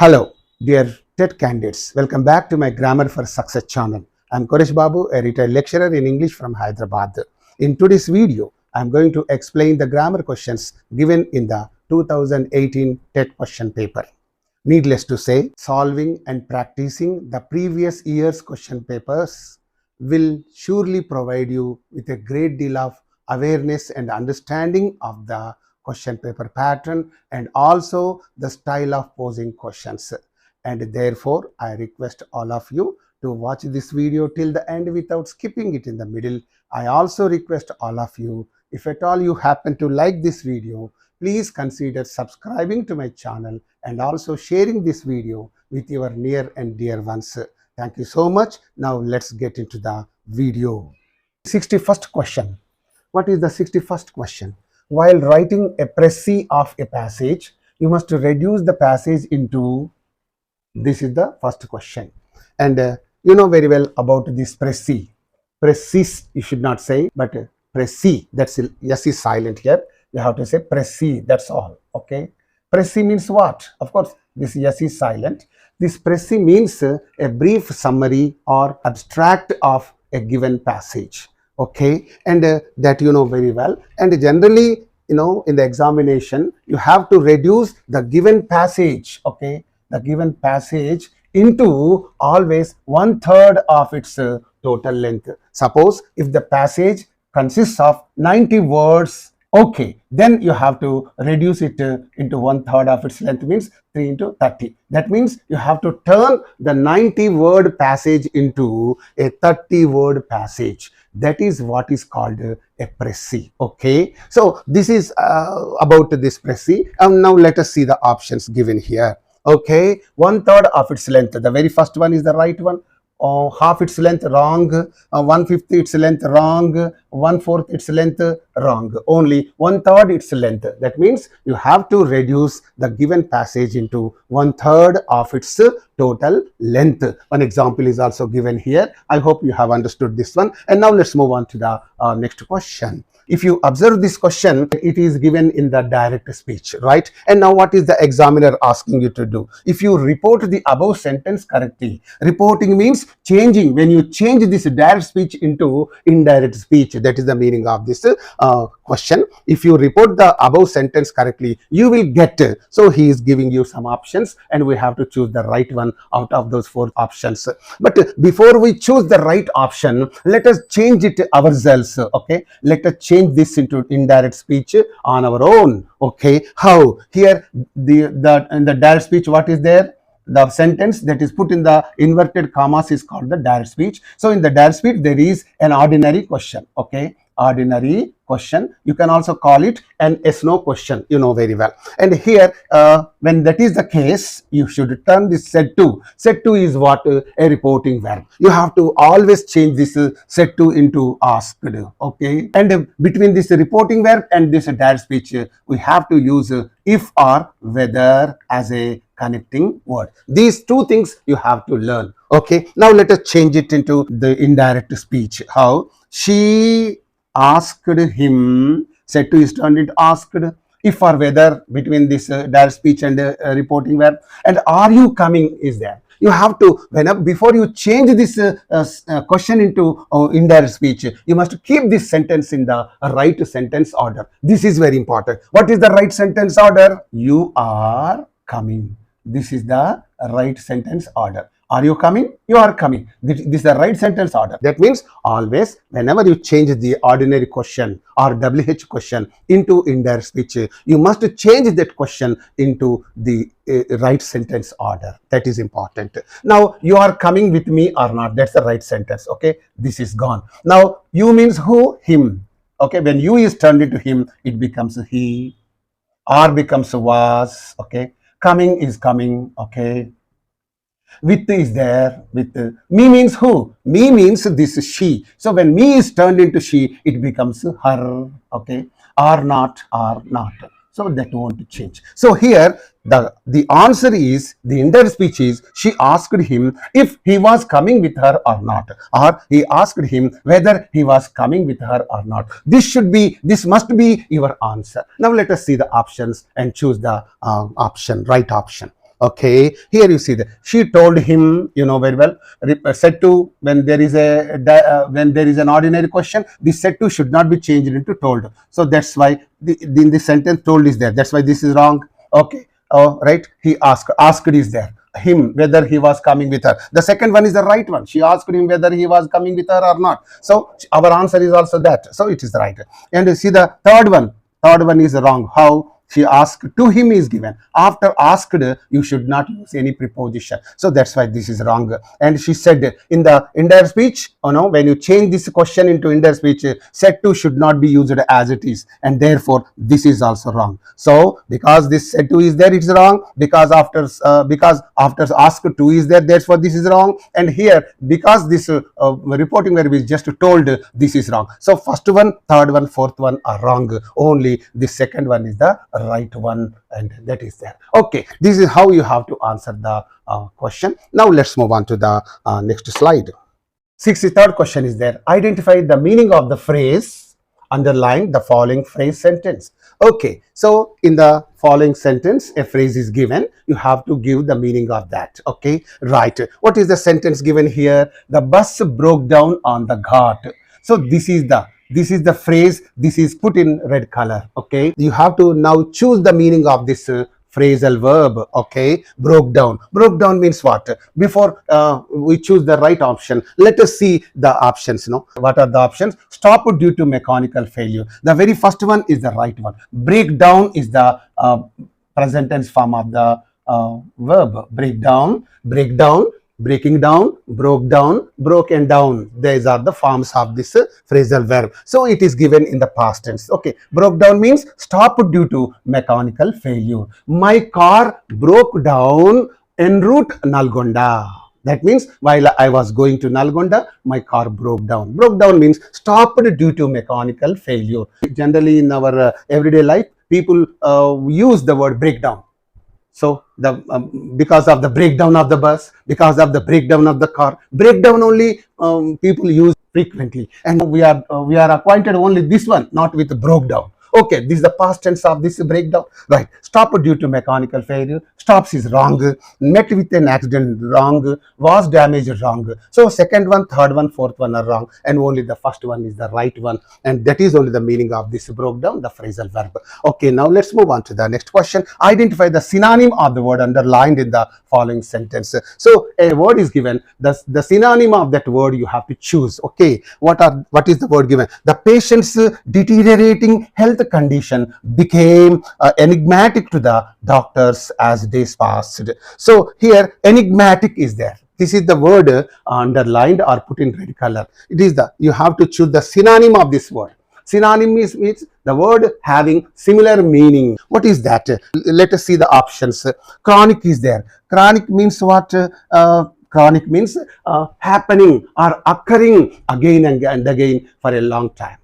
Hello, dear TET candidates. Welcome back to my Grammar for Success channel. I'm Koresh Babu, a retired lecturer in English from Hyderabad. In today's video, I'm going to explain the grammar questions given in the 2018 TET question paper. Needless to say, solving and practicing the previous year's question papers will surely provide you with a great deal of awareness and understanding of the question paper pattern and also the style of posing questions. And therefore, I request all of you to watch this video till the end without skipping it in the middle. I also request all of you, if at all you happen to like this video, please consider subscribing to my channel and also sharing this video with your near and dear ones. Thank you so much. Now let's get into the video. 61st question. What is the 61st question? While writing a précis of a passage, you must reduce the passage into, this is the first question. And you know very well about this précis. Précis, you should not say, but précis, that's yes is silent here. You have to say précis, that's all, okay? Précis means what? Of course, this yes is silent. This précis means a brief summary or abstract of a given passage. Okay, and that you know very well. And generally, you know, in the examination, you have to reduce the given passage, okay, the given passage into always 1/3 of its total length. Suppose if the passage consists of 90 words, okay, then you have to reduce it into 1/3 of its length, means 3 into 30. That means you have to turn the 90-word passage into a 30-word passage. That is what is called a précis. Okay, so this is about this précis. Now let us see the options given here. Okay, 1/3 of its length. The very first one is the right one. Half its length, wrong. 1/5 its length, wrong. 1/4 its length, wrong. Only 1/3 its length. That means you have to reduce the given passage into 1/3 of its total length. One example is also given here. I hope you have understood this one. And now let's move on to the next question. If you observe this question, it is given in the direct speech, right? And now what is the examiner asking you to do? If you report the above sentence correctly, reporting means changing. When you change this direct speech into indirect speech, that is the meaning of this question. If you report the above sentence correctly, you will get. So he is giving you some options and we have to choose the right one out of those 4 options. But before we choose the right option, let us change it ourselves. Okay, let us change this into indirect speech on our own. Okay, how? Here in the direct speech, what is there? The sentence that is put in the inverted commas is called the direct speech. So in the direct speech, there is an ordinary question. Okay, ordinary question. You can also call it an yes/no question, you know very well. And here, when that is the case, you should turn this said to. Said to is what? A reporting verb. You have to always change this said to into asked. Okay, and between this reporting verb and this direct speech, we have to use if or whether as a connecting word. These 2 things you have to learn. Okay, now let us change it into the indirect speech. How? She asked him, said to is turned into asked. If or whether between this direct speech and reporting verb, and are you coming is there. You have to, before you change this question into indirect speech, you must keep this sentence in the right sentence order. This is very important. What is the right sentence order? You are coming. This is the right sentence order. Are you coming? You are coming. This is the right sentence order. That means always whenever you change the ordinary question or WH question into indirect speech, you must change that question into the right sentence order. That is important. Now, you are coming with me or not? That's the right sentence. Okay, this is gone. Now, you means who? Him. Okay, when you is turned into him, it becomes he. Are becomes was. Okay, coming is coming. Okay. With is there, with me means who? Me means this is she. So when me is turned into she, it becomes her. Okay, are not, are not. So that won't change. So here the answer is, the indirect speech is, she asked him if he was coming with her or not, or he asked him whether he was coming with her or not. This must be your answer. Now let us see the options and choose the right option. Okay, here you see that she told him, you know very well. Said to, when there is when there is an ordinary question, this said to should not be changed into told. So that's why in the sentence told is there. That's why this is wrong. Okay, right. He asked is there. Him whether he was coming with her. The second one is the right one. She asked him whether he was coming with her or not. So our answer is also that. So it is right. And you see the third one. Third one is wrong. How? She asked to him is given. After asked, you should not use any preposition. So that's why this is wrong. And she said in the entire speech, when you change this question into entire speech, said to should not be used as it is. And therefore, this is also wrong. So because this said to is there, it's wrong. Because after asked to is there, therefore this is wrong. And here, because this reporting verb is just told, this is wrong. So first one, third one, fourth one are wrong. Only the second one is the right one, and that is there. Okay, this is how you have to answer the question. Now let's move on to the next slide. 63rd question is there. Identify the meaning of the phrase underline the following phrase sentence. Okay, so in the following sentence, a phrase is given. You have to give the meaning of that. Okay, right. What is the sentence given here? The bus broke down on the Govt. So this is the phrase. This is put in red color. Okay, you have to now choose the meaning of this phrasal verb. Okay, broke down means what? Before we choose the right option, let us see the options. What are the options? Stop due to mechanical failure. The very first one is the right one. Breakdown is the present tense form of the verb. Breakdown, breaking down, broke down, broken down. These are the forms of this phrasal verb. So it is given in the past tense. Okay, broke down means stopped due to mechanical failure. My car broke down en route Nalgonda. That means while I was going to Nalgonda, my car broke down. Broke down means stopped due to mechanical failure. Generally in our everyday life, people use the word breakdown. So because of the breakdown of the bus, because of the breakdown of the car, breakdown only people use frequently, and we are acquainted only this one, not with broke down. Okay, this is the past tense of this breakdown. Right. Stopped due to mechanical failure. Stops is wrong. Met with an accident, wrong. Was damaged, wrong. So second one, third one, fourth one are wrong, and only the first one is the right one, and that is only the meaning of this broke down, the phrasal verb. Okay, now let's move on to the next question. Identify the synonym of the word underlined in the following sentence. So a word is given. The synonym of that word you have to choose. Okay, what is the word given? The patient's deteriorating health condition became enigmatic to the doctors as days passed. So here enigmatic is there. This is the word underlined or put in red color. It is you have to choose the synonym of this word. Synonym means the word having similar meaning. What is that? Let us see the options. Chronic is there. Chronic means what? Chronic means happening or occurring again and again for a long time.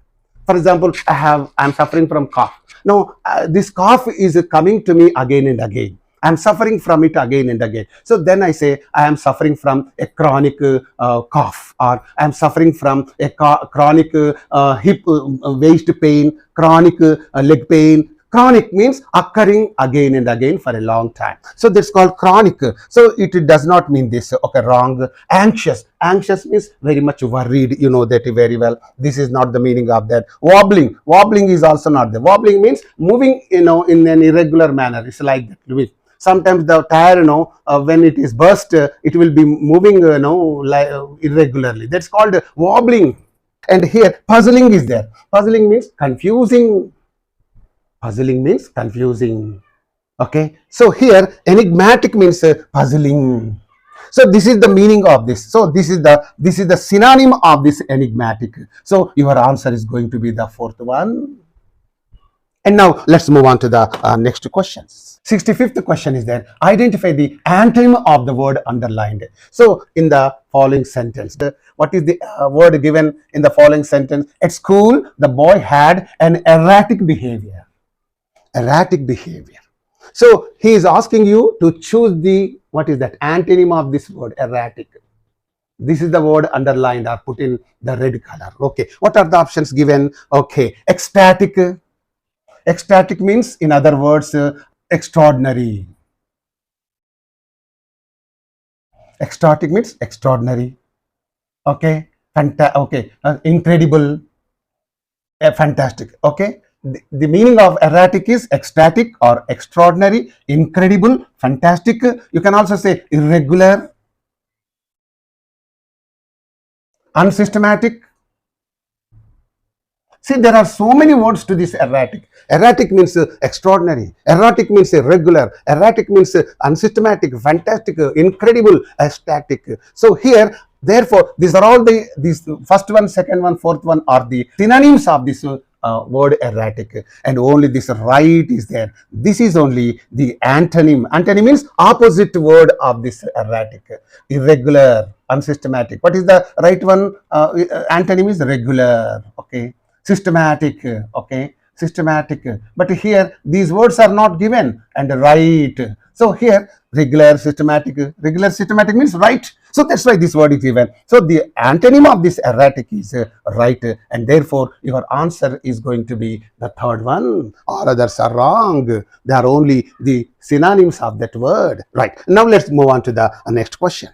For example, I'm suffering from cough. Now, this cough is coming to me again and again. I'm suffering from it again and again. So then I say I am suffering from a chronic cough, or I am suffering from a chronic hip waist pain, chronic leg pain. Chronic means occurring again and again for a long time. So that's called chronic. So it does not mean this. Okay, wrong. Anxious. Anxious means very much worried. You know that very well. This is not the meaning of that. Wobbling. Wobbling is also not there. Wobbling means moving, in an irregular manner. It's like that. Sometimes the tire, when it is burst, it will be moving, irregularly. That's called wobbling. And here, puzzling is there. Puzzling means confusing. Puzzling means confusing. Okay, so here enigmatic means puzzling. So this is the meaning of this. So this is the synonym of this enigmatic. So your answer is going to be the fourth one. And now let's move on to the next questions. 65th question is there. Identify the antonym of the word underlined. So in the following sentence, what is the word given in the following sentence? At school, the boy had an erratic behavior. Erratic behavior. So he is asking you to choose the, what is that, antonym of this word, erratic. This is the word underlined or put in the red color. Okay, what are the options given? Okay, ecstatic. Ecstatic means, in other words, extraordinary. Exotic means extraordinary. Okay, incredible, fantastic. Okay, the meaning of erratic is ecstatic or extraordinary, incredible, fantastic. You can also say irregular, unsystematic. See, there are so many words to this erratic. Erratic means extraordinary. Erratic means irregular. Erratic means unsystematic, fantastic, incredible, ecstatic. So here, therefore, these are all these first one, second one, fourth one are the synonyms of this word erratic, and only this right is there. This is only the antonym. Antonym means opposite word of this erratic. Irregular, unsystematic. What is the right one? Antonym is regular. Okay. Systematic. Okay, systematic. But here these words are not given, and right. So here regular, systematic means right. So that's why this word is given. So the antonym of this erratic is right, and therefore your answer is going to be the third one. All others are wrong. They are only the synonyms of that word. Right. Now let's move on to the next question.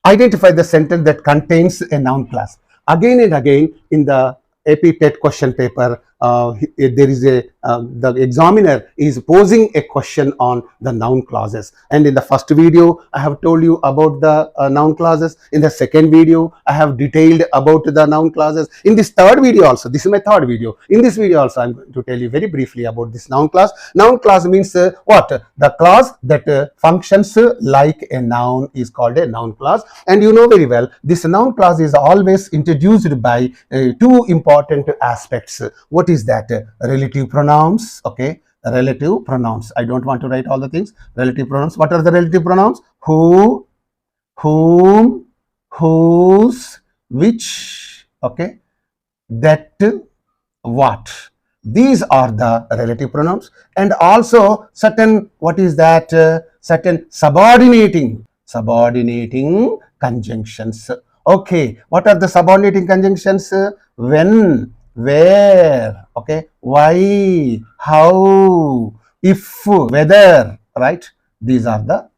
Identify the sentence that contains a noun class. Again and again in the AP TET question paper, there is the examiner is posing a question on the noun clauses. And in the first video, I have told you about the noun clauses. In the second video, I have detailed about the noun clauses. In this third video also, this is my third video. In this video also, I'm going to tell you very briefly about this noun clause. Noun clause means what? The clause that functions like a noun is called a noun clause. And you know very well, this noun clause is always introduced by two important aspects. What is that? Relative pronouns. Okay, relative pronouns. I don't want to write all the things. Relative pronouns. What are the relative pronouns? Who, whom, whose, which. Okay, that, what. These are the relative pronouns. And also certain, what is that? Certain subordinating conjunctions. Okay, what are the subordinating conjunctions? When, where, okay, why, how, if, whether, right? These are the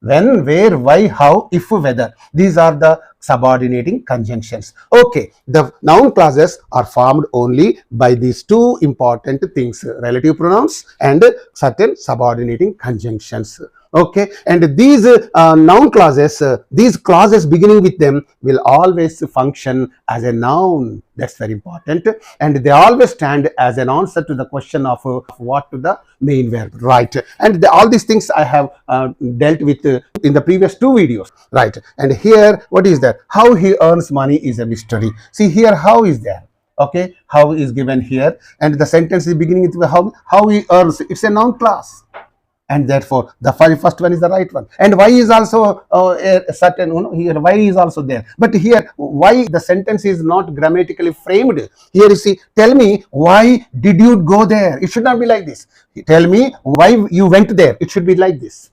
when, where, why, how, if, whether. These are the subordinating conjunctions. Okay, the noun clauses are formed only by these two important things, relative pronouns and certain subordinating conjunctions. Okay, and these noun clauses, these clauses beginning with them will always function as a noun. That's very important, and they always stand as an answer to the question of what to the main verb, right? And all these things I have dealt with in the previous two videos, right? And here, what is that? How he earns money is a mystery. See here, how is there? Okay, how is given here, and the sentence is beginning with how he earns. It's a noun clause, and therefore the first one is the right one. And why is also a certain, here why is also there, but here why the sentence is not grammatically framed. Here you see, tell me why did you go there. It should not be like this. Tell me why you went there. It should be like this.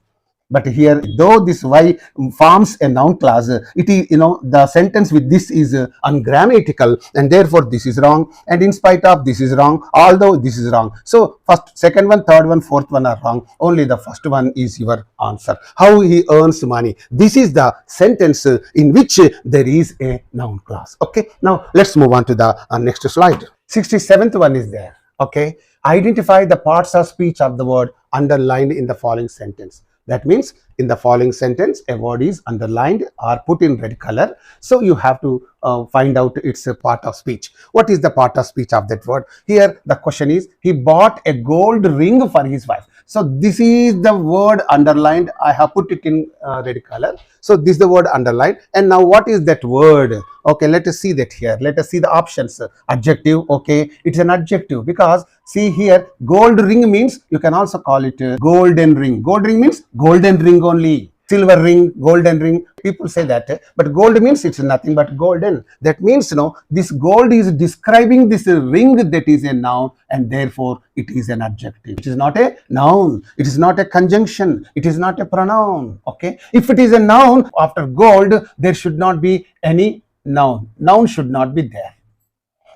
But here, though this why forms a noun clause, it is, the sentence with this is ungrammatical, and therefore this is wrong. And in spite of this is wrong, although this is wrong. So first, second one, third one, fourth one are wrong. Only the first one is your answer. How he earns money. This is the sentence in which there is a noun clause. Okay. Now let's move on to the next slide. 67th one is there. Okay. Identify the parts of speech of the word underlined in the following sentence. That means in the following sentence, a word is underlined or put in red color. So you have to find out its a part of speech. What is the part of speech of that word? Here the question is, he bought a gold ring for his wife. So this is the word underlined. I have put it in red color. So this is the word underlined. And now what is that word? Okay, let us see that here. Let us see the options. Adjective. Okay, it's an adjective because see here, gold ring means you can also call it golden ring. Gold ring means golden ring only. Silver ring, golden ring. People say that, but gold means it's nothing but golden. That means, this gold is describing this ring that is a noun, and therefore it is an adjective. It is not a noun. It is not a conjunction. It is not a pronoun. Okay. If it is a noun, after gold, there should not be any noun. Noun should not be there.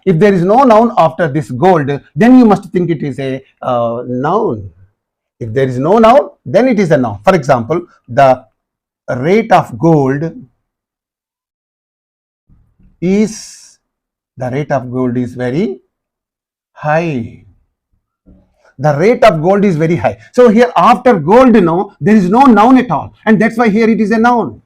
If there is no noun after this gold, then you must think it is a noun. If there is no noun, then it is a noun. For example, the rate of gold is, the rate of gold is very high. The rate of gold is very high. So here after gold, there is no noun at all. And that's why here it is a noun.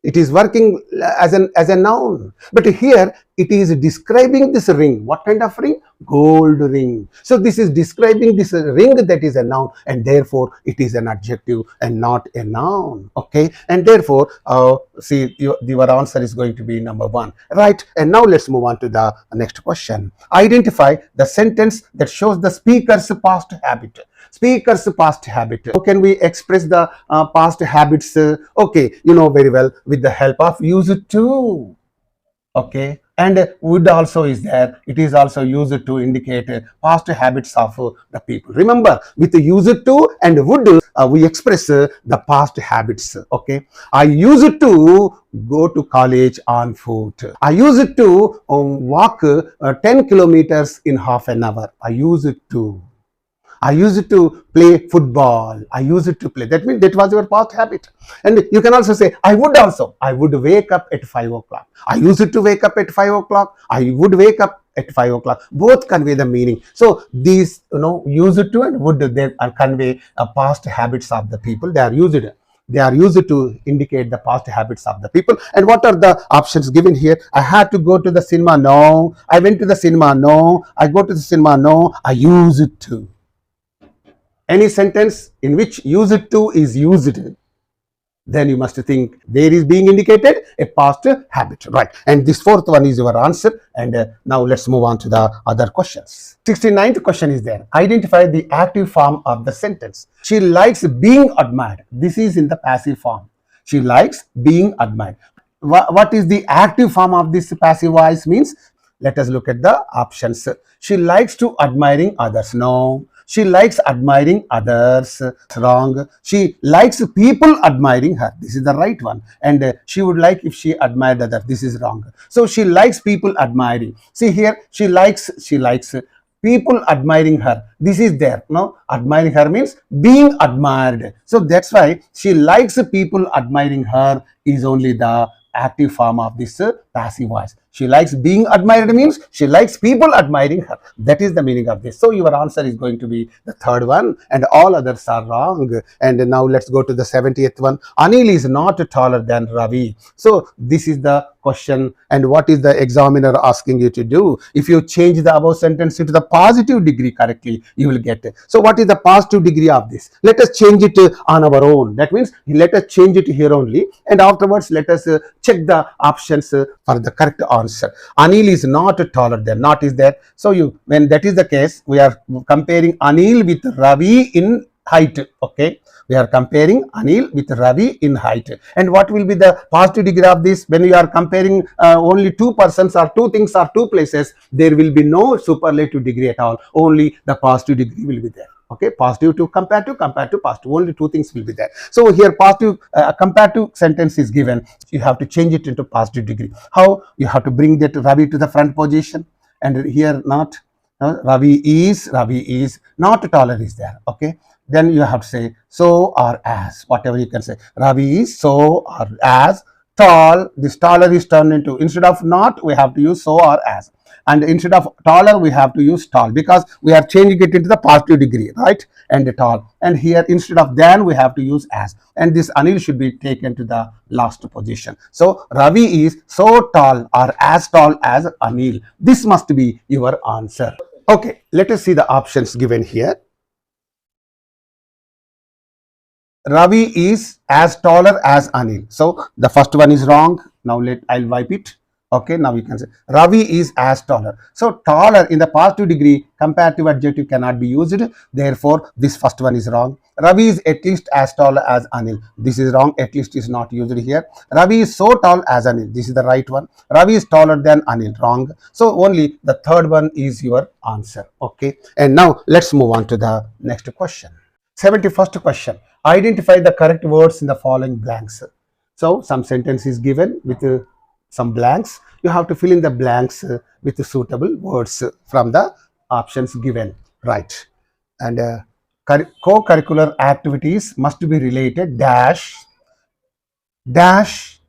It is working as a noun. But here it is describing this ring. What kind of ring? Gold ring. So this is describing this ring, that is a noun, and therefore it is an adjective and not a noun. Okay, and therefore see, your answer is going to be number 1, right? And now let's move on to the next question. Identify the sentence that shows the speaker's past habit. Speaker's past habit. How can we express the past habits? Okay, you know very well, with the help of used to. Okay, and would also is there. It is also used to indicate past habits of the people. Remember, with the used to and would, we express the past habits. Okay, I used to go to college on foot. I used to walk 10 kilometers in half an hour. I used to. I used to play football. I used to play. That means that was your past habit. And you can also say, I would wake up at 5 o'clock. I used to wake up at 5 o'clock. I would wake up at 5 o'clock. Both convey the meaning. So these, used to and would, they convey past habits of the people. They are used to indicate the past habits of the people. And what are the options given here? I had to go to the cinema. No. I went to the cinema. No. I go to the cinema. No. I used to. Any sentence in which used to is used, then you must think there is being indicated a past habit, right? And this 4th one is your answer. And now let's move on to the other questions. 69th question is there. Identify the active form of the sentence. She likes being admired. This is in the passive form. She likes being admired. What is the active form of this passive voice means? Let us look at the options. She likes to admiring others. No. She likes admiring others. Wrong. She likes people admiring her. This is the right one. And she would like if she admired others. This is wrong. So she likes people admiring. See here, she likes people admiring her. This is there. No, admiring her means being admired. So that's why she likes people admiring her is only the active form of this passive voice. She likes being admired means she likes people admiring her. That is the meaning of this. So your answer is going to be the 3rd one, and all others are wrong. And now let's go to the 70th one. Anil is not taller than Ravi. So this is the question, and what is the examiner asking you to do? If you change the above sentence into the positive degree correctly, you will get it. So what is the positive degree of this? Let us change it on our own. That means let us change it here only, and afterwards let us check the options for the correct answer. Anil is not taller than. Not is there. So when that is the case, we are comparing Anil with Ravi in height. Okay, we are comparing Anil with Ravi in height. And what will be the positive degree of this? When you are comparing only two persons or two things or two places, there will be no superlative degree at all. Only the positive degree will be there. Okay, positive to comparative positive. Only two things will be there. So here positive comparative sentence is given. You have to change it into positive degree. How? You have to bring that Ravi to the front position, and here not. Ravi is not taller is there. Okay, then you have to say so or as, whatever you can say. Ravi is so or as tall. This taller is turned into, instead of not, we have to use so or as. And instead of taller, we have to use tall, because we are changing it into the positive degree, right? And tall. And here, instead of then, we have to use as. And this Anil should be taken to the last position. So Ravi is so tall or as tall as Anil. This must be your answer. Okay, let us see the options given here. Ravi is as taller as Anil. So the first one is wrong. Now I'll wipe it. Okay, now you can say Ravi is as taller. So taller in the positive degree, comparative adjective cannot be used. Therefore, this first one is wrong. Ravi is at least as tall as Anil. This is wrong. At least is not used here. Ravi is so tall as Anil. This is the right one. Ravi is taller than Anil. Wrong. So only the third one is your answer. Okay. And now let's move on to the next question. 71st question. Identify the correct words in the following blanks. So some sentence is given with some blanks. You have to fill in the blanks with the suitable words from the options given, right? And co-curricular activities must be related dash dash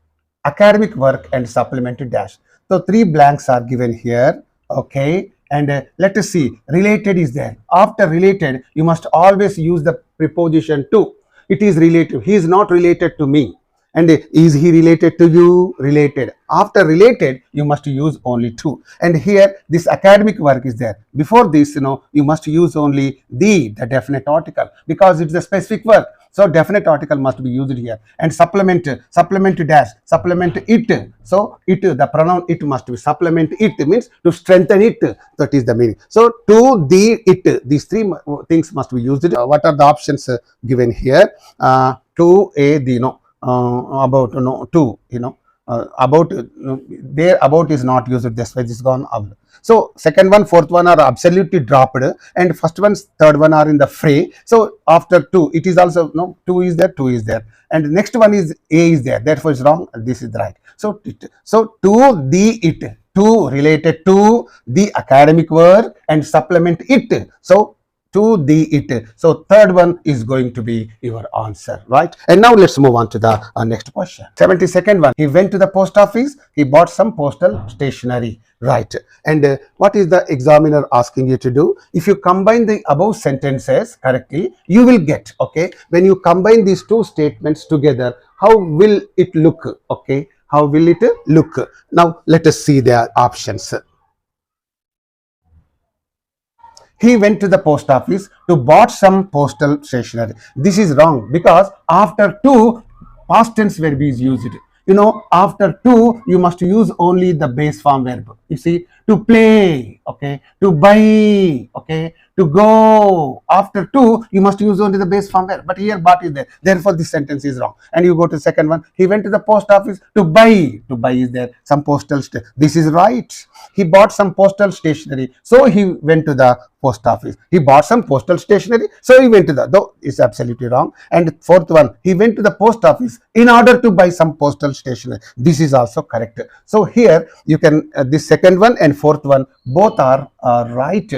academic work and supplementary dash. So 3 blanks are given here. Okay, and let us see, related is there. After related, you must always use the preposition to. It is related. He is not related to me. And is he related to you? Related. After related, you must use only to. And here, this academic work is there. Before this, you must use only the definite article, because it's a specific work. So definite article must be used here. And supplement dash, supplement it. So it, the pronoun it must be supplement it, means to strengthen it. That is the meaning. So to, the, it, these 3 things must be used. What are the options given here? To, a, the, about, to, about, there about is not used, this way is gone out. So second one, fourth one are absolutely dropped, and first one, third one are in the fray. So after to, it is also, no, to is there, and next one is a is there, therefore it's wrong, this is right. So so to, the, it, to related to the academic work and supplement it. So to, the, it. So third one is going to be your answer, right? And now let's move on to the next question. 72nd one, he went to the post office, he bought some postal stationery, right? And what is the examiner asking you to do? If you combine the above sentences correctly, you will get, okay, when you combine these 2 statements together, how will it look? Okay, how will it look? Now let us see the options. He went to the post office to bought some postal stationery. This is wrong, because after to, past tense verb is used. After to, you must use only the base form verb. You see, to play, okay, to buy, okay, to go. After to, you must use only the base form verb. But here, but is there. Therefore, this sentence is wrong. And you go to the second one. He went to the post office to buy. To buy is there. Some postal. This is right. He bought some postal stationery. So he went to the post office. He bought some postal stationery. So he went to the. Though it's absolutely wrong. And fourth one. He went to the post office in order to buy some postal stationery. This is also correct. So here you can this second one and fourth one both are right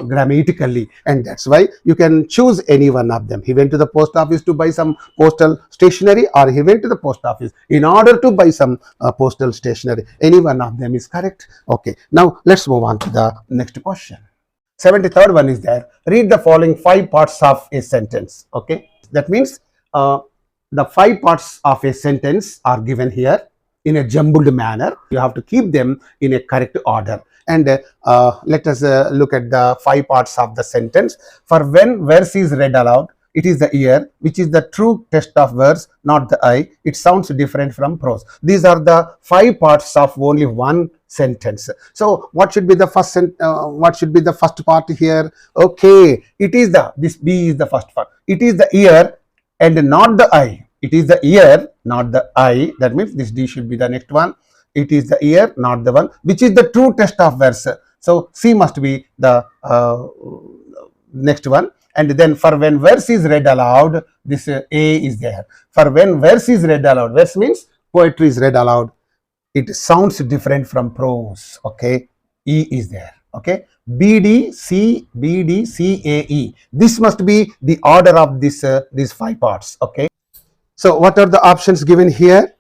grammatically, and that's why you can choose any one of them. He went to the post office to buy some postal stationery, or he went to the post office in order to buy some postal stationery. Any one of them is correct. Okay, now let's move on to the next question. 73rd one is there. Read the following 5 parts of a sentence. Okay, that means the 5 parts of a sentence are given here in a jumbled manner. You have to keep them in a correct order. And let us look at the 5 parts of the sentence. For when verse is read aloud, it is the ear which is the true test of verse, not the eye. It sounds different from prose. These are the 5 parts of only one sentence. So what should be the first what should be the first part here? Okay, it is this B is the first part. It is the ear and not the eye. It is the ear, not the eye. That means this D should be the next one. It is the ear, not the one, which is the true test of verse. So C must be the next one. And then for when verse is read aloud, this A is there. For when verse is read aloud, verse means poetry is read aloud, it sounds different from prose. Okay, E is there. Okay, B D C A E. This must be the order of this these 5 parts. Okay, so what are the options given here?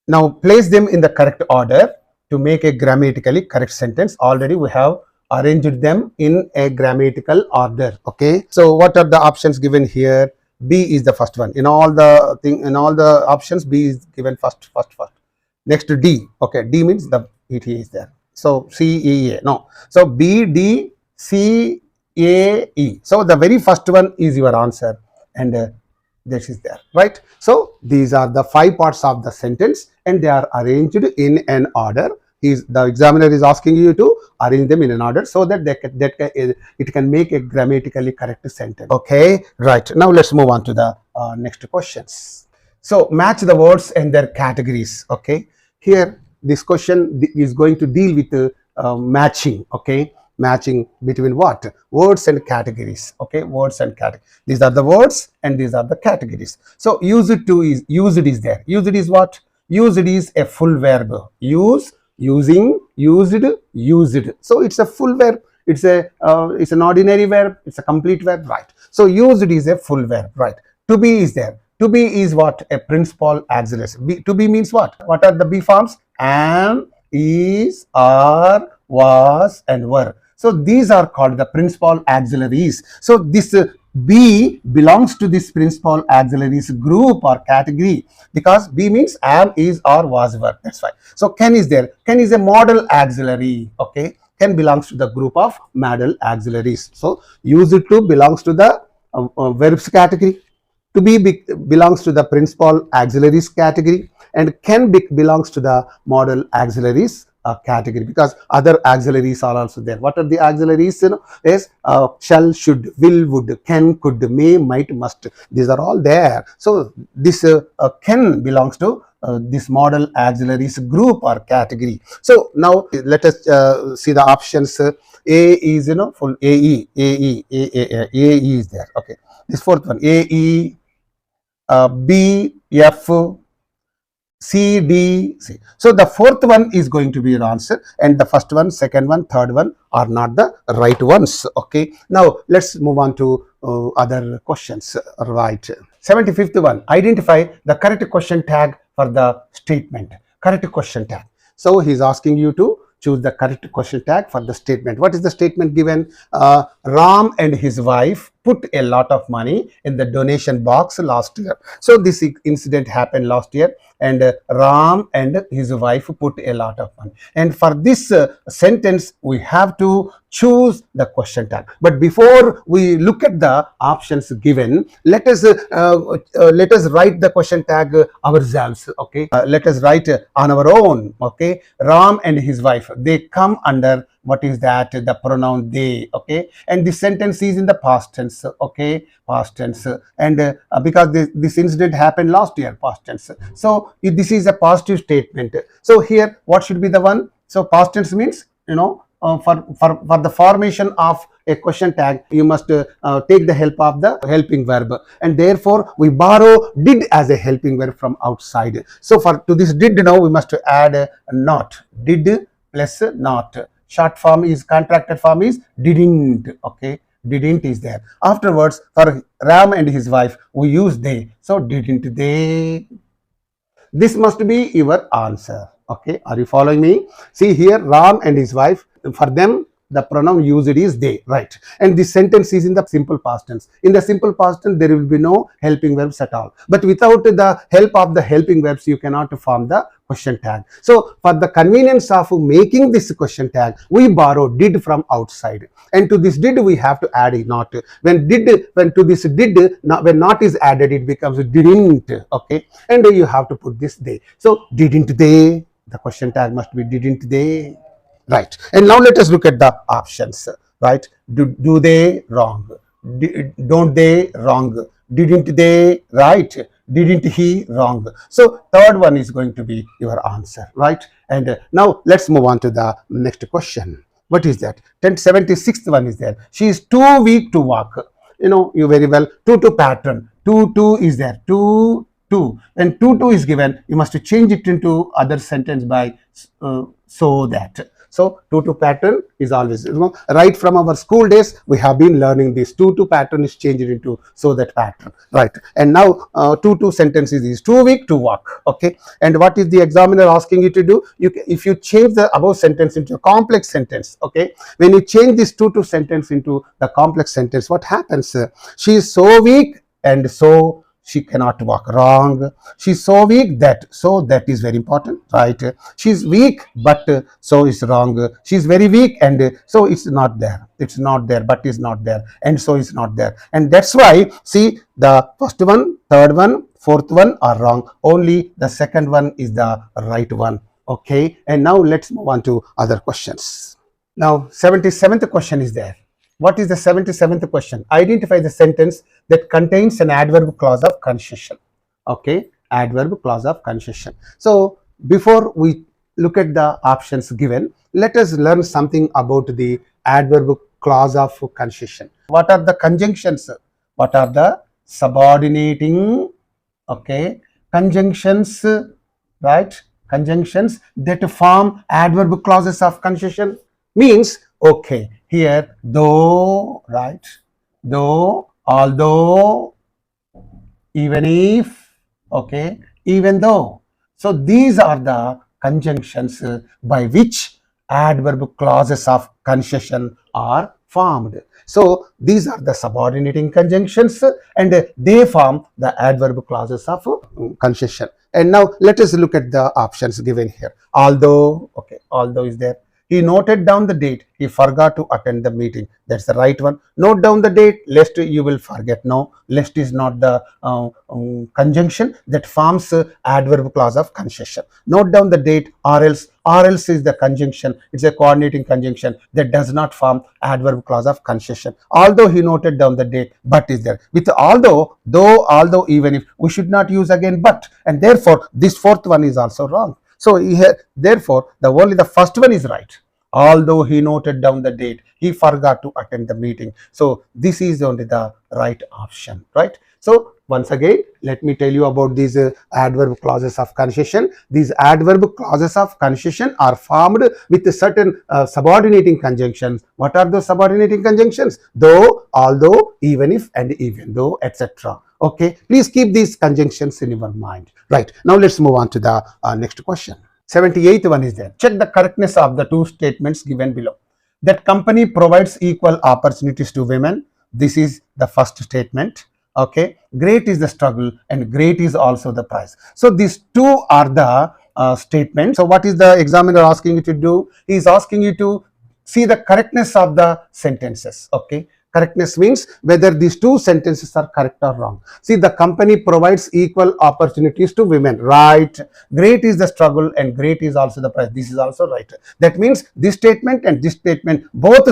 Now place them in the correct order to make a grammatically correct sentence. Already we have arranged them in a grammatical order. Okay, so what are the options given here? B is the first one. In all the options, B is given first. Next to D. Okay, D means the it is there. So C E A. No. So B D C A E. So the very first one is your answer, and this is there, right? So these are the 5 parts of the sentence, and they are arranged in an order. The examiner is asking you to arrange them in an order so that it can make a grammatically correct sentence. Okay, right. Now let's move on to the next questions. So match the words and their categories. Okay, here this question is going to deal with matching. Okay, matching between what? Words and categories. Okay, words and categories. These are the words and these are the categories. So used to is used is there. Used is what? Used is a full verb. Use, using, used, used. So it's a full verb. It's an ordinary verb. It's a complete verb, right? So used is a full verb, right? To be is there. To be is what? A principal auxiliary. To be means what? What are the be forms? Am, is, are, was, and were. So these are called the principal auxiliaries. So this be belongs to this principal auxiliaries group or category, because be means am, is, or was, were. That's why. So can is there. Can is a modal auxiliary. Okay. Can belongs to the group of modal auxiliaries. So use it to belongs to the verbs category. To be belongs to the principal auxiliaries category, and can belongs to the modal auxiliaries category, because other auxiliaries are also there. What are the auxiliaries? Is shall, should, will, would, can, could, may, might, must. These are all there. So this can belongs to this modal auxiliaries group or category. So now let us see the options. A is full AE, AE is there. Okay. This fourth one, AE, B, F, C, D, C. So the fourth one is going to be your answer, and the first one, second one, third one are not the right ones. Okay. Now let's move on to other questions. Right. 75th one. Identify the correct question tag for the statement. Correct question tag. So he's asking you to choose the correct question tag for the statement. What is the statement given? Ram and his wife put a lot of money in the donation box last year. So this incident happened last year, and Ram and his wife put a lot of money. And for this sentence, we have to choose the question tag. But before we look at the options given, let us write the question tag ourselves. Okay, let us write on our own. Okay, Ram and his wife, they come under what is that? The pronoun they. Okay, and this sentence is in the past tense. Okay, past tense, and because this incident happened last year, past tense. So this is a positive statement. So here, what should be the one? So past tense means, for the formation of a question tag, you must take the help of the helping verb, and therefore we borrow did as a helping verb from outside. So to this did, now we must add a not. Did plus not. Short form is, contracted form is didn't. Okay, didn't is there. Afterwards, for Ram and his wife, we use they. So didn't they? This must be your answer. Okay, are you following me? See here, Ram and his wife, for them the pronoun used is they, right? And this sentence is in the simple past tense. In the simple past tense, there will be no helping verbs at all. But without the help of the helping verbs, you cannot form the question tag. So for the convenience of making this question tag, we borrow did from outside, and to this did we have to add a not. When to this did, when not is added, it becomes didn't. Okay, and you have to put this they. So didn't they? The question tag must be didn't they? Right. And now let us look at the options. Right. Do they? Wrong. Don't they? Wrong. Didn't they? Right. Didn't he? Wrong. So third one is going to be your answer. Right. And now let's move on to the next question. What is that? 76th one is there. She is too weak to walk. You very well. To pattern. To is there. To. When to is given, you must change it into other sentence by so that. So to pattern is always, right from our school days, we have been learning this. To pattern is changed into so that pattern, right? And now to sentences is too weak to walk. Okay, and what is the examiner asking you to do? If you change the above sentence into a complex sentence, okay, when you change this to sentence into the complex sentence, what happens? She is so weak and so she cannot walk. Wrong. She's so weak that. So that is very important, right? She's weak, but so is wrong. She's very weak, and so it's not there. It's not there, but is not there, and so is not there. And that's why, see, the first one, third one, fourth one are wrong. Only the second one is the right one. Okay. And now let's move on to other questions. Now 77th question is there. What is the 77th question? Identify the sentence that contains an adverb clause of concession. Okay, adverb clause of concession. So before we look at the options given, let us learn something about the adverb clause of concession. What are the conjunctions? What are the subordinating, okay, conjunctions, right? Conjunctions that form adverb clauses of concession means, okay, here though, right? Though, although, even if, okay, even though. So these are the conjunctions by which adverb clauses of concession are formed. So these are the subordinating conjunctions and they form the adverb clauses of concession. And now let us look at the options given here. Although, okay, although is there. He noted down the date. He forgot to attend the meeting. That's the right one. Note down the date lest you will forget. No, lest is not the conjunction that forms adverb clause of concession. Note down the date or else. Or else is the conjunction. It's a coordinating conjunction that does not form adverb clause of concession. Although he noted down the date, but is there. With although, though, although, even if, we should not use again but. And therefore, this fourth one is also wrong. So therefore, only the first one is right. Although he noted down the date, he forgot to attend the meeting. So this is only the right option, right? So once again, let me tell you about these adverb clauses of concession. These adverb clauses of concession are formed with certain subordinating conjunctions. What are those subordinating conjunctions? Though, although, even if, and even though, etc. Okay, please keep these conjunctions in your mind. Right, now let's move on to the next question. 78th one is there. Check the correctness of the two statements given below. That company provides equal opportunities to women. This is the first statement. Okay, great is the struggle and great is also the prize. So these two are the statements. So what is the examiner asking you to do? He is asking you to see the correctness of the sentences. Okay, correctness means whether these two sentences are correct or wrong. See, the company provides equal opportunities to women, right? Great is the struggle and great is also the prize. This is also right. That means this statement and this statement, both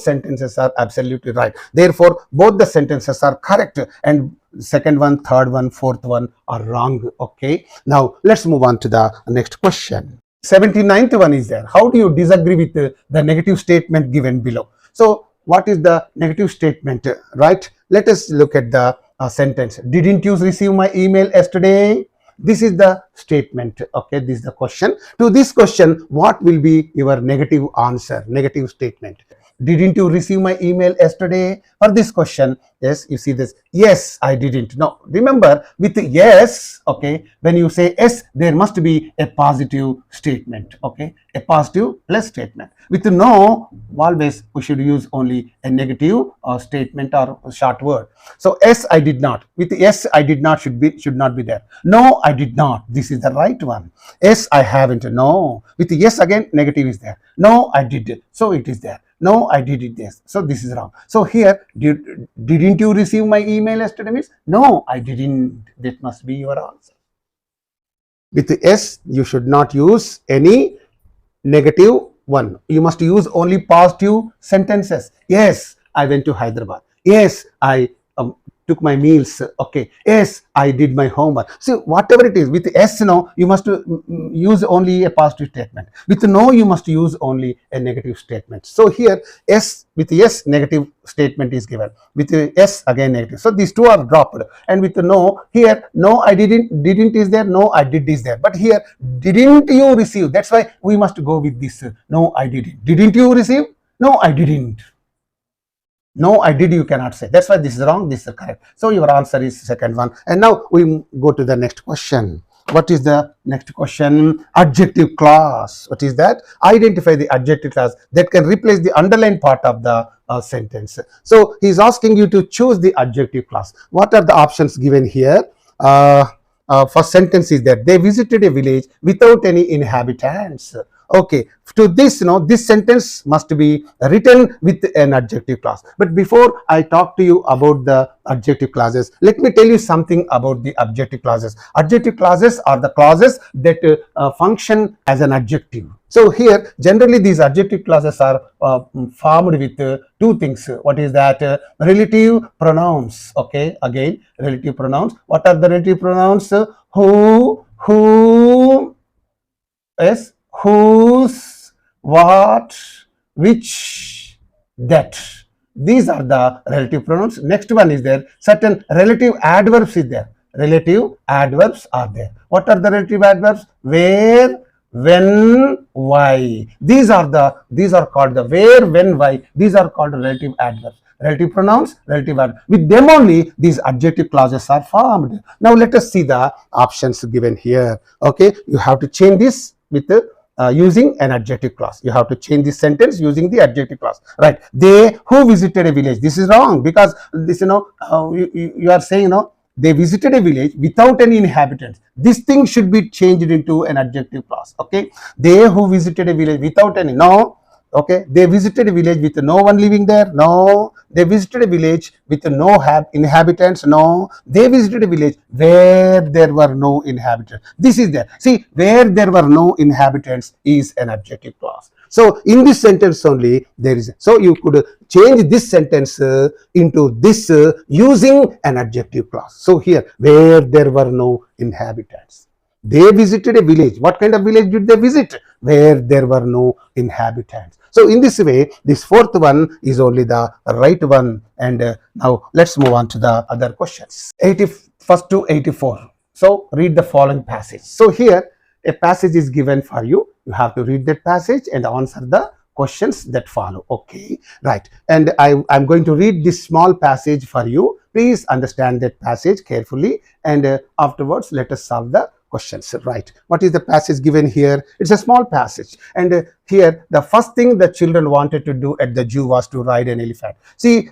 sentences are absolutely right. Therefore, both the sentences are correct and second one, third one, fourth one are wrong. Okay, now let's move on to the next question. 79th one is there. How do you disagree with the negative statement given below? So what is the negative statement, right? Let us look at the sentence. Didn't you receive my email yesterday? This is the statement. Okay, this is the question. To this question, what will be your negative answer, negative statement? Didn't you receive my email yesterday? For this question, yes, you see this. Yes, I didn't. Now, remember with yes, okay, when you say yes, there must be a positive statement. Okay, a positive plus statement. With no, always we should use only a negative statement or short word. So yes, I did not. With yes, I did not should not be there. No, I did not. This is the right one. Yes, I haven't. No. With yes again, negative is there. No, I did. So it is there. No, I did it this. So this is wrong. So here, didn't you receive my email yesterday? Means no, I didn't. That must be your answer. With S, you should not use any negative one. You must use only positive sentences. Yes, I went to Hyderabad. Yes, I took my meals. Okay. Yes, I did my homework. So whatever it is, with S, no, you must use only a positive statement. With no, you must use only a negative statement. So here, S, with yes, negative statement is given. With S, again negative. So these two are dropped. And with no, here, no, I didn't is there. No, I did is there. But here, didn't you receive? That's why we must go with this. No, I didn't. Didn't you receive? No, I didn't. No, I did, you cannot say. That's why this is wrong, this is correct. So your answer is second one. And now we go to the next question. What is the next question? Adjective clause. What is that? Identify the adjective clause that can replace the underlined part of the sentence. So he's asking you to choose the adjective clause. What are the options given here? First sentence is that they visited a village without any inhabitants. Okay, to this, this sentence must be written with an adjective clause. But before I talk to you about the adjective clauses, let me tell you something about the adjective clauses. Adjective clauses are the clauses that function as an adjective. So here, generally these adjective clauses are formed with two things. What is that? Relative pronouns. Okay, again, relative pronouns. What are the relative pronouns? Who, yes, whose, what, which, that. These are the relative pronouns. Next one is there. Certain relative adverbs is there. Relative adverbs are there. What are the relative adverbs? Where, when, why. These are called the where, when, why. These are called relative adverbs. relative pronouns, relative verb. With them only these adjective clauses are formed. Now let us see the options given here. Okay, you have to change this with using an adjective clause. You have to change this sentence using the adjective clause, right? They who visited a village. This is wrong, because this, you are saying, they visited a village without any inhabitants. This thing should be changed into an adjective clause. Okay, they who visited a village without any, no. Okay, they visited a village with no one living there, no. They visited a village with no inhabitants, no. They visited a village where there were no inhabitants. This is there. See, where there were no inhabitants is an adjective clause. So in this sentence only there is, so you could change this sentence into this using an adjective clause. So here, where there were no inhabitants. They visited a village. What kind of village did they visit? Where there were no inhabitants. So in this way, this fourth one is only the right one. And now let's move on to the other questions. 81st to 84. So read the following passage. So here a passage is given for you. You have to read that passage and answer the questions that follow. Okay, right. And I'm going to read this small passage for you. Please understand that passage carefully, and afterwards let us solve the questions. Right, what is the passage given here? It's a small passage, and here the first thing the children wanted to do at the zoo was to ride an elephant. See,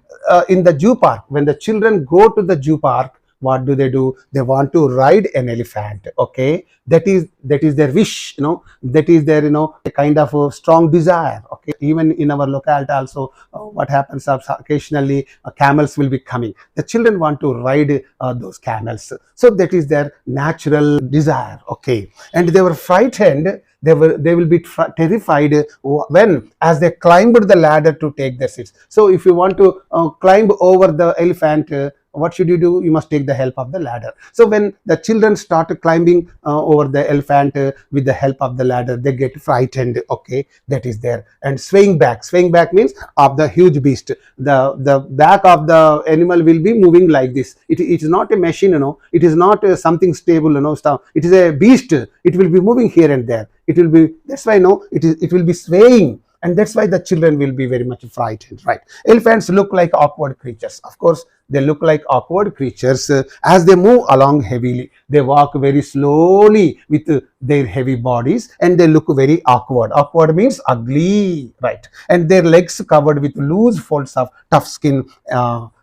in the zoo park, when the children go to the zoo park, what do? They want to ride an elephant. Okay, that is their wish, that is their, a kind of a strong desire. Okay, even in our locality also, what happens is occasionally camels will be coming. The children want to ride those camels, so that is their natural desire. Okay, and they were frightened. They will be terrified when, as they climbed the ladder to take their seats. So if you want to climb over the elephant, what should you do? You must take the help of the ladder. So when the children start climbing over the elephant with the help of the ladder, they get frightened. Okay, that is there. And swaying back means of the huge beast. The back of the animal will be moving like this. It is not a machine, it is not something stable, stuff. It is a beast. It will be moving here and there. It will be, that's why it will be swaying. And that's why the children will be very much frightened, right? Elephants look like awkward creatures. Of course, they look like awkward creatures as they move along heavily. They walk very slowly with their heavy bodies, and they look very awkward. Awkward means ugly, right? And their legs covered with loose folds of tough skin.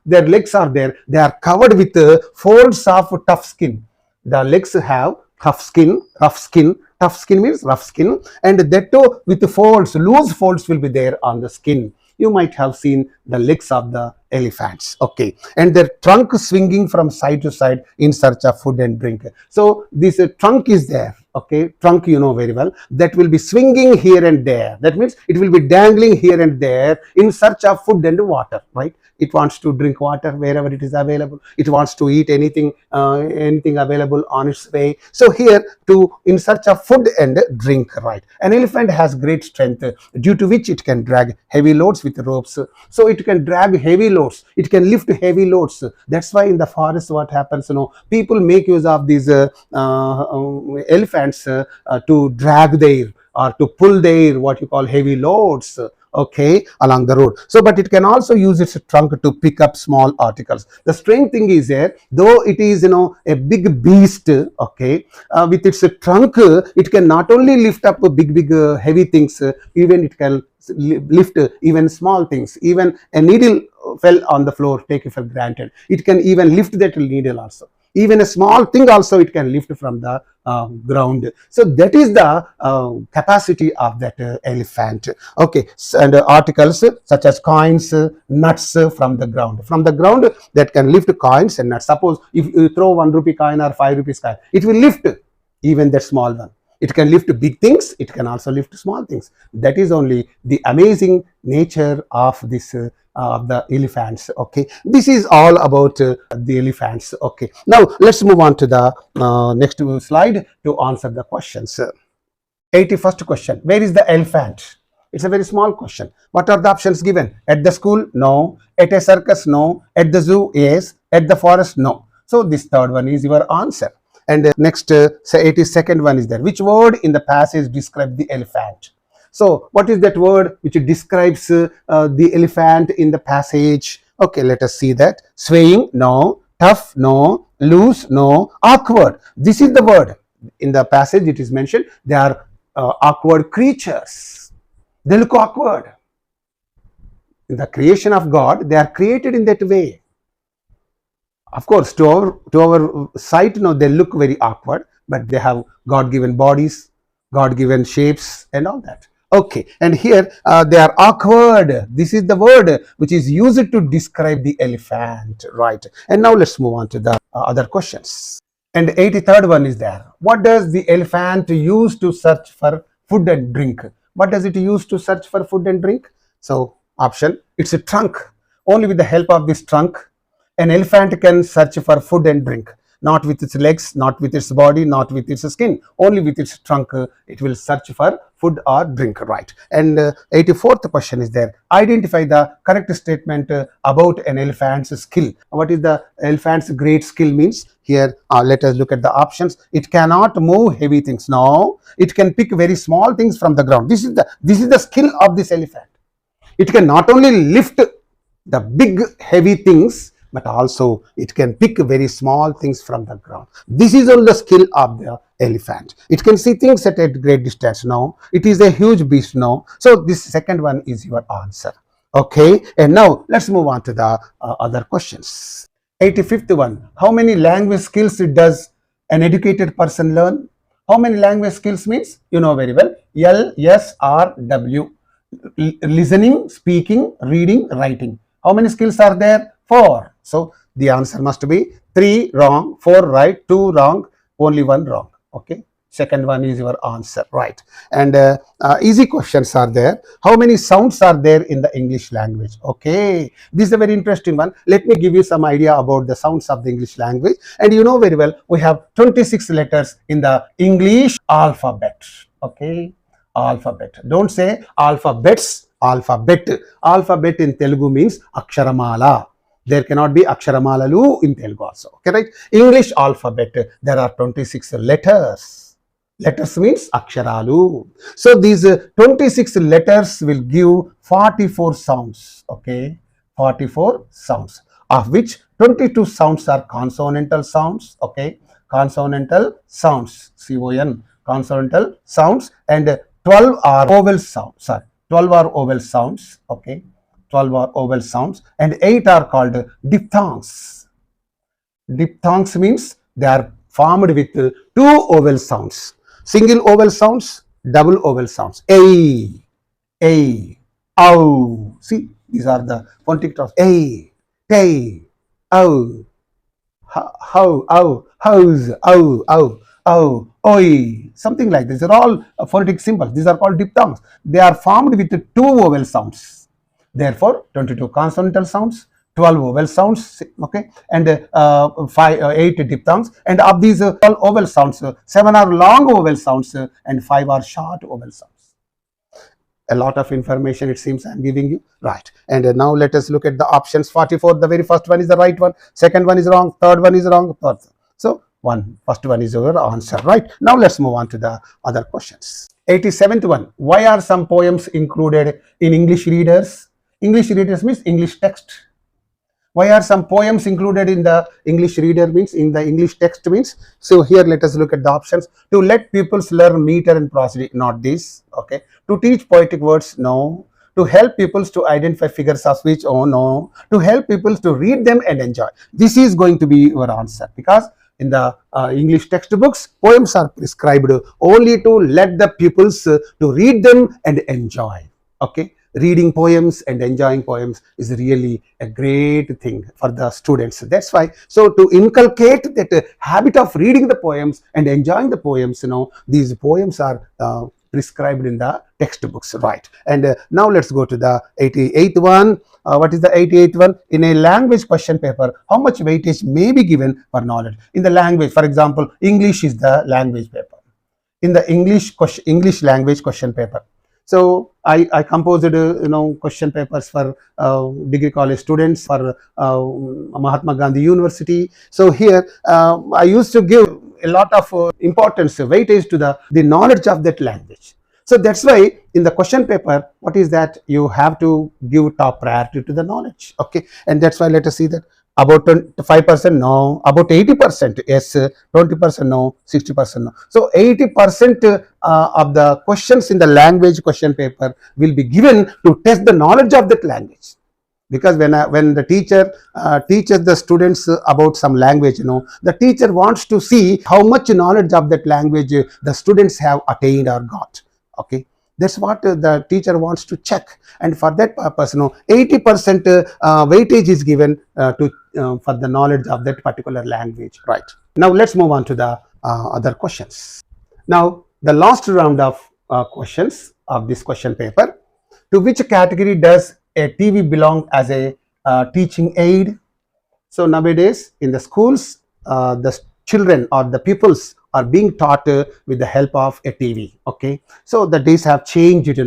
Their legs are there. They are covered with folds of tough skin. The legs have tough skin, rough skin. Tough skin means rough skin, and that too with folds, loose folds will be there on the skin. You might have seen the legs of the elephants. Okay, and their trunk swinging from side to side in search of food and drink. So this trunk is there. Okay, trunk, you know very well, that will be swinging here and there. That means it will be dangling here and there in search of food and water, right? It wants to drink water wherever it is available. It wants to eat anything available on its way. So here, in search of food and drink, right? An elephant has great strength, due to which it can drag heavy loads with ropes. So it can drag heavy loads. It can lift heavy loads. That's why in the forest, what happens, people make use of these elephants to drag their, or to pull their, what you call, heavy loads, okay, along the road. So but it can also use its trunk to pick up small articles. The strange thing is there, though it is a big beast, okay, with its trunk it can not only lift up big heavy things, even it can lift even small things. Even a needle fell on the floor, take it for granted, it can even lift that needle also. Even a small thing also it can lift from the ground. So that is the capacity of that elephant. Okay, and articles such as coins, nuts from the ground. From the ground that can lift coins and nuts. Suppose if you throw 1 rupee coin or 5 rupees coin, it will lift even that small one. It can lift big things, it can also lift small things. That is only the amazing nature of this the elephants. Okay, this is all about the elephants. Okay, now let's move on to the next slide to answer the questions. 81st question, where is the elephant? It's a very small question. What are the options given? At the school? No. At a circus? No. At the zoo? Yes. At the forest? No. So this third one is your answer. And next, say 82nd one is there. Which word in the passage describes the elephant? So what is that word which describes the elephant in the passage? Okay, let us see that. Swaying, no. Tough, no. Loose, no. Awkward. This is the word. In the passage it is mentioned, they are awkward creatures. They look awkward. In the creation of God, they are created in that way. Of course, to our sight, no, they look very awkward, but they have God-given bodies, God-given shapes, and all that. Okay, and here they are awkward. This is the word which is used to describe the elephant, right? And now let's move on to the other questions. And 83rd one is there. What does the elephant use to search for food and drink? What does it use to search for food and drink? So, option, it's a trunk. Only with the help of this trunk, an elephant can search for food and drink. Not with its legs, not with its body, not with its skin. Only with its trunk, it will search for food or drink, right? And 84th question is there. Identify the correct statement about an elephant's skill. What is the elephant's great skill means? Here, let us look at the options. It cannot move heavy things. No, it can pick very small things from the ground. This is the skill of this elephant. It can not only lift the big heavy things, but also it can pick very small things from the ground. This is all the skill of the elephant. It can see things at a great distance. No, it is a huge beast. No, so this second one is your answer. Okay, and now let's move on to the other questions. 85th one. How many language skills does an educated person learn? How many language skills means? You know very well. L, S, R, W. Listening, speaking, reading, writing. How many skills are there? 4. So the answer must be 3 wrong, 4 right, 2 wrong, only 1 wrong. Okay. Second one is your answer, right? And easy questions are there. How many sounds are there in the English language? Okay, this is a very interesting one. Let me give you some idea about the sounds of the English language. And you know very well, we have 26 letters in the English alphabet. Okay, alphabet. Don't say alphabets, alphabet. Alphabet in Telugu means aksharamala. There cannot be aksharamalalu in Telugu also. Okay, right? English alphabet, there are 26 letters. Letters means aksharalu. So these 26 letters will give 44 sounds. Okay, 44 sounds, of which 22 sounds are consonantal sounds. Okay, consonantal sounds, C-O-N, consonantal sounds, and 12 are vowel sounds. Sorry, 12 are vowel sounds. Okay, 12 are vowel sounds, and 8 are called diphthongs. Diphthongs means they are formed with 2 vowel sounds. Single vowel sounds, double vowel sounds. A, ow. See, these are the phonetic tones. A, tay, ow, how, ow, house, ow, oi. Something like this. These are all phonetic symbols. These are called diphthongs. They are formed with 2 vowel sounds. Therefore, 22 consonantal sounds, 12 vowel sounds, okay, and 8 diphthongs. And of these 12 vowel sounds, 7 are long vowel sounds and 5 are short vowel sounds. A lot of information it seems I am giving you, right? And now let us look at the options. 44, the very first one is the right one, second one is wrong, third one is wrong, third. So first one is your answer, right? Now let's move on to the other questions. 87th one. Why are some poems included in English readers? English readers means English text. Why are some poems included in the English reader means in the English text means? So here let us look at the options. To let pupils learn meter and prosody, not this. Okay. To teach poetic words, no. To help pupils to identify figures of speech, oh no. To help pupils to read them and enjoy. This is going to be your answer, because in the English textbooks, poems are prescribed only to let the pupils to read them and enjoy. Okay. Reading poems and enjoying poems is really a great thing for the students. That's why, so to inculcate that habit of reading the poems and enjoying the poems, you know, these poems are prescribed in the textbooks, right? And now let's go to the 88th one. What is the 88th one? In a language question paper, how much weightage may be given for knowledge? In the language, for example, English is the language paper. In the English language question paper, so I composed question papers for degree college students, for Mahatma Gandhi University. So here I used to give a lot of importance, weightage to the knowledge of that language. So that's why in the question paper, what is that? You have to give top priority to the knowledge. Okay, and that's why let us see that about 25% no, about 80% yes, 20% no, 60% no. So 80% of the questions in the language question paper will be given to test the knowledge of that language. Because when the teacher teaches the students about some language, the teacher wants to see how much knowledge of that language the students have attained or got. Okay, that's what the teacher wants to check, and for that purpose 80% weightage is given to for the knowledge of that particular language. Right, now let's move on to the other questions. Now the last round of questions of this question paper: to which category does a TV belong as a teaching aid? So nowadays in the schools, the children or the pupils are being taught with the help of a TV. Okay, so the days have changed,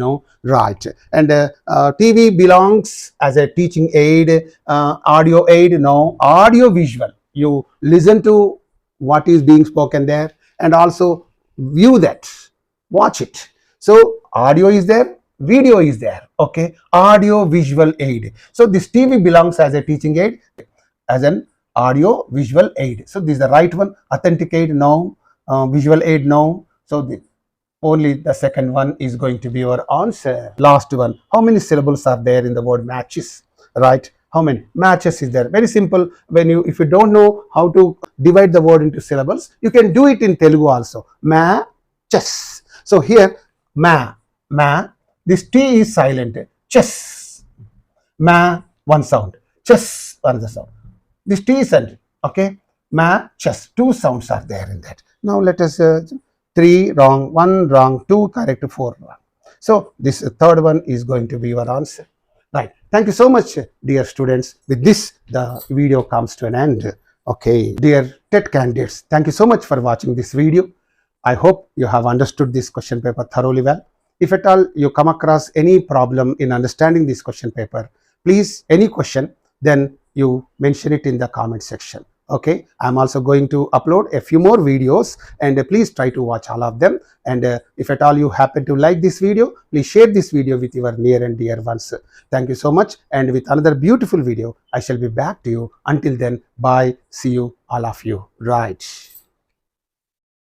right? And TV belongs as a teaching aid, audio aid, no, audio visual. You listen to what is being spoken there and also view that, watch it. So audio is there, video is there. Okay, audio visual aid. So this TV belongs as a teaching aid, as an audio visual aid. So this is the right one. Authenticate no, visual aid no. So only the second one is going to be your answer. Last one: how many syllables are there in the word matches? Right, how many matches is there? Very simple. If you don't know how to divide the word into syllables, you can do it in Telugu also. Chess. So here ma, this T is silent. Chess. Ma, one sound. Chess, another sound. This T is silent. Okay. Ma, chess. Two sounds are there in that. Now let us 3 wrong, 1 wrong, 2 correct, 4 wrong. So this third one is going to be your answer. Right. Thank you so much, dear students. With this, the video comes to an end. Okay. Dear TET candidates, thank you so much for watching this video. I hope you have understood this question paper thoroughly well. If at all you come across any problem in understanding this question paper, please, any question, then you mention it in the comment section. Okay, I'm also going to upload a few more videos, and please try to watch all of them. And if at all you happen to like this video, please share this video with your near and dear ones. Thank you so much, and with another beautiful video, I shall be back to you. Until then, bye. See you, all of you. Right.